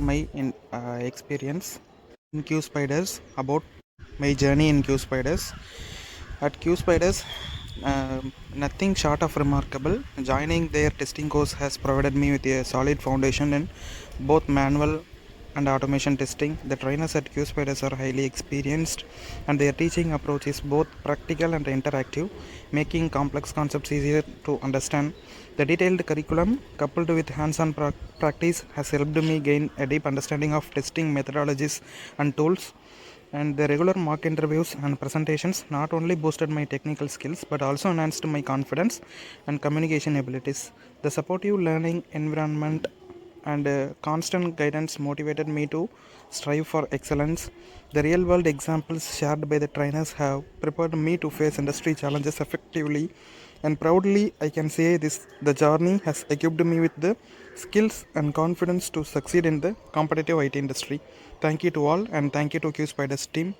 my experience in QSpiders, about my journey in QSpiders. At QSpiders, nothing short of remarkable. Joining their testing course has provided me with a solid foundation in both manual and automation testing. The trainers at QSpiders are highly experienced, and their teaching approach is both practical and interactive, making complex concepts easier to understand. The detailed curriculum, coupled with hands-on practice, has helped me gain a deep understanding of testing methodologies and tools. And the regular mock interviews and presentations not only boosted my technical skills but also enhanced my confidence and communication abilities. The supportive learning environment and constant guidance motivated me to strive for excellence. The real world examples shared by the trainers have prepared me to face industry challenges effectively, and proudly I can say this: the journey has equipped me with the skills and confidence to succeed in the competitive IT industry. Thank you to all, and thank you to QSpiders team.